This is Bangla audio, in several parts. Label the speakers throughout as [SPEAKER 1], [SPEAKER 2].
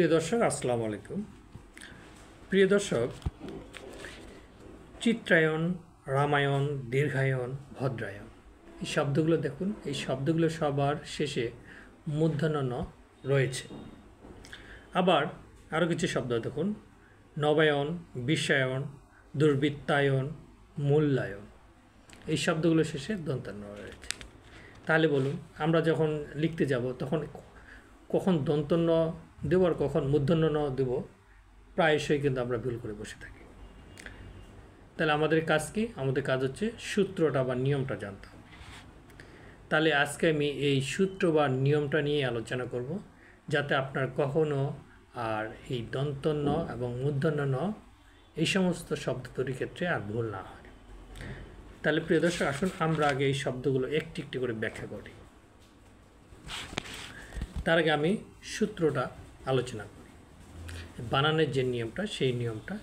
[SPEAKER 1] প্রিয় দর্শক আসসালামু আলাইকুম। প্রিয় দর্শক, চিত্রায়ন, রামায়ণ, দীর্ঘায়ন, ভদ্রায়ন এই শব্দগুলো দেখুন। এই শব্দগুলো সবার শেষে মূর্ধন্য ন রয়েছে। আবার আরও কিছু শব্দ দেখুন: নবায়ন, বিশ্বায়ন, দুর্বৃত্তায়ন, মূল্যায়ন এই শব্দগুলো শেষে দন্তান্ন রয়েছে। তাহলে বলুন, আমরা যখন লিখতে যাব তখন কখন দন্তন্য দেব আর কখন মূর্ধন্য ন দেব, প্রায়শই কিন্তু আমরা ভুল করে বসে থাকি। তাহলে আমাদের কাজ কি? আমাদের কাজ হচ্ছে সূত্রটা বা নিয়মটা জানতে হবে। তাহলে আজকে আমি এই সূত্র বা নিয়মটা নিয়ে আলোচনা করব, যাতে আপনার কখনো আর এই দন্তন্য এবং মূর্ধন্য ন এই সমস্ত শব্দ তৈরির ক্ষেত্রে আর ভুল না হয়। তাহলে প্রিয় দর্শক, আসুন আমরা আগে এই শব্দগুলো একটি একটি করে ব্যাখ্যা করি। তার আগে আমি সূত্রটা আলোচনা করি। বানানের যে নিয়মটা, সেই নিয়মটা,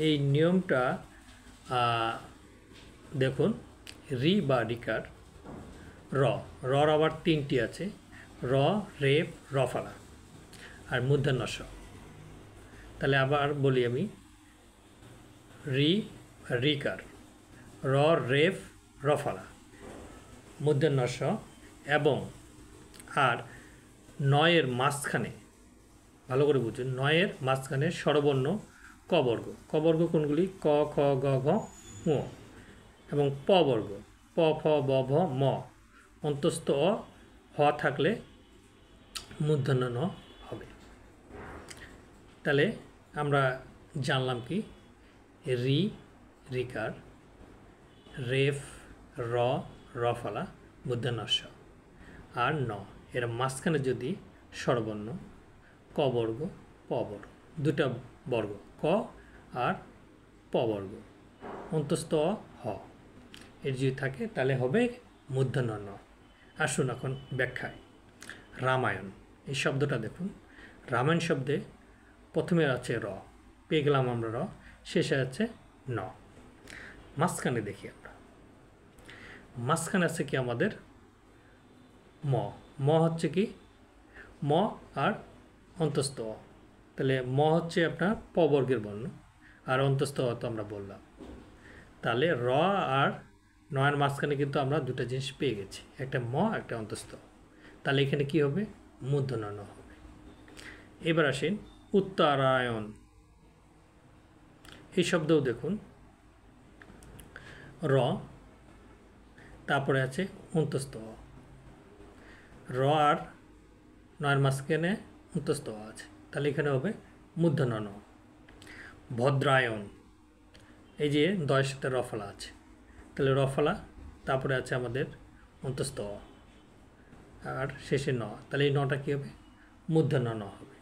[SPEAKER 1] এই নিয়মটা দেখুন, রি বা রিকার, রর আবার তিনটি আছে: র, রেফ, রফালা আর মূর্ধন্য ষ। তাহলে আবার বলি আমি, রিকার, র, রেফ, রফালা, মূর্ধন্য ষ এবং আর নয়ের মাঝখানে, ভালো করে বুঝুন, নয়ের মাঝখানে স্বরবর্ণ কবর্গ। কবর্গ কোনগুলি? ক, খ, গ, ঘ, ম এবং প বর্গ, প, ফ, ব, ভ, ম। অন্তস্থ অ, হ থাকলে মূর্ধন্য ন হবে। তাহলে আমরা জানলাম কি? রিকার, রেফ, রফালা, মূর্ধন্য ষ আর ন, এর মাঝখানে যদি স্বরবর্ণ ক বর্গ, প বর্গ, দুটা বর্গ, ক আর প বর্গ, অন্তস্থ হ, এর যদি থাকে তাহলে হবে মূর্ধন্য ন। আসুন এখন ব্যাখ্যায়। রামায়ণ এই শব্দটা দেখুন। রামায়ণ শব্দে প্রথমে আছে র, পেয়ে গেলাম আমরা র, শেষে আছে ন। মাঝখানে দেখি আমরা, মাঝখানে আছে কি আমাদের ম হচ্ছে কি? ম আর অন্তস্থ অ। তাহলে ম হচ্ছে আপনার প বর্গের বর্ণ, আর অন্তস্থ অ তো আমরা বললাম। তাহলে র আর নয়ের মাঝখানে কিন্তু আমরা দুটো জিনিস পেয়ে গেছি, একটা ম, একটা অন্তস্থ। তাহলে এখানে কি হবে? মূর্ধন্য ন হবে। এবার আসেন উত্তরায়ণ এই শব্দও দেখুন, র, তারপরে আছে অন্তস্থ অ, র আর নয়ের মাঝখানে অন্তস্থ অ আছে, তাহলে এখানে হবে মূর্ধন্য ন। ভদ্রায়ণ, এই যে দয়ের সাথে রফলা আছে, তাহলে রফলা, তারপরে আছে আমাদের অন্তস্থ অ আর শেষে ন, তাহলে এই নটা কী হবে? মূর্ধন্য ন হবে।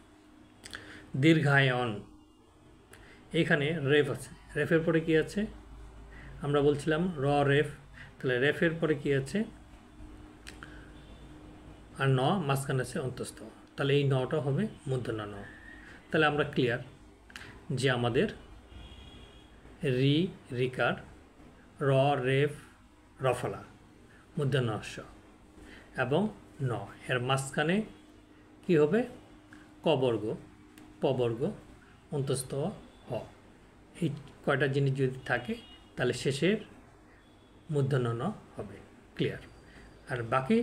[SPEAKER 1] দীর্ঘায়ন, এইখানে রেফ আছে, রেফের পরে কি আছে? আমরা বলছিলাম র, রেফ, তাহলে রেফের পরে কি আছে? আর ন, মাঝখানে আছে অন্তস্থ, তাহলে এই নটা হবে মূর্ধন্য ন। তাহলে আমরা ক্লিয়ার যে আমাদের রিকার, র, রেফ, রফলা, মূর্ধন্য ষ এবং ন, এর মাঝখানে কি হবে? ক বর্গ, প বর্গ, অন্তস্থ হ। এই কয়টা জিনিস যদি থাকে তাহলে শেষের মূর্ধন্য ন হবে। ক্লিয়ার। আর বাকি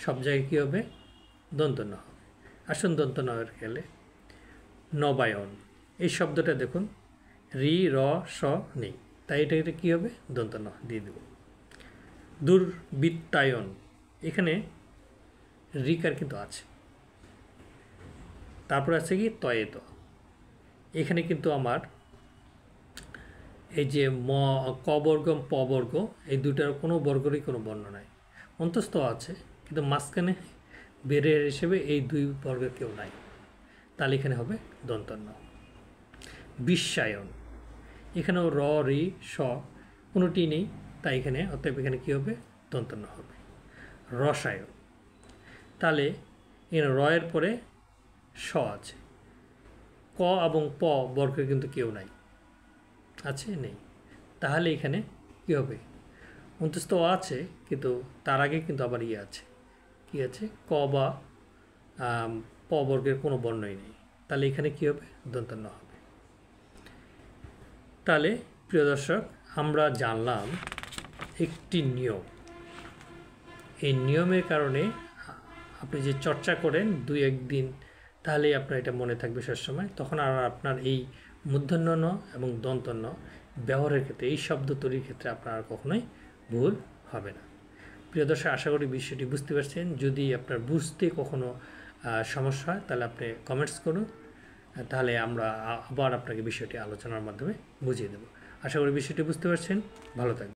[SPEAKER 1] সব জায়গায় কী হবে? দন্তন্য হবে। আসুন দন্তন্য এর খেলে। নবায়ন এই শব্দটা দেখুন, রি, র, স নেই, তাই এটা কী হবে? দন্তন্য দিয়ে দেব। দুর্বৃত্তায়ন, এখানে রিকার কিন্তু আছে, তারপর আছে কি? তয়ে ত। এখানে কিন্তু আমার এই যে ক বর্গ, প বর্গ, এই দুটার কোনো বর্গেরই কোনো বর্ণ নাই। অন্তস্থ আছে, কিন্তু মাঝখানে বেরের হিসেবে এই দুই বর্গের কেউ নাই, তাহলে এখানে হবে দন্তন্য। বিশ্বায়ন, এখানেও র, রি, স কোনোটি নেই, তাই এখানে, অতএব এখানে কী হবে? দন্তন্য হবে। রসায়ন, তাহলে এখানে র এর পরে স আছে, ক এবং প বর্গের কিন্তু কেউ নাই, আছে? নেই, তাহলে এখানে কী হবে? অন্তস্থ আছে, কিন্তু তার আগে কিন্তু আবার ইয়ে আছে, কী আছে? ক বা প বর্গের কোনো বর্ণই নেই, তাহলে এখানে কী হবে? দন্ত ন হবে। তাহলে প্রিয় দর্শক, আমরা জানলাম একটি নিয়ম। এই নিয়মের কারণে আপনি যে চর্চা করেন 2-1 দিন, তাহলেই আপনার এটা মনে থাকবে সবসময়। তখন আর আপনার এই মূর্ধন্য ণ এবং দন্ত ন ব্যবহারের ক্ষেত্রে, এই শব্দ তৈরির ক্ষেত্রে আপনার আর কখনোই ভুল হবে না। প্রিয় দর্শক, আশা করি বিষয়টি বুঝতে পারছেন। যদি আপনার বুঝতে কখনো সমস্যা হয় তাহলে আপনি কমেন্টস করুন, তাহলে আমরা আবার আপনাকে বিষয়টি আলোচনার মাধ্যমে বুঝিয়ে দেব। আশা করি বিষয়টি বুঝতে পারছেন। ভালো থাকবেন।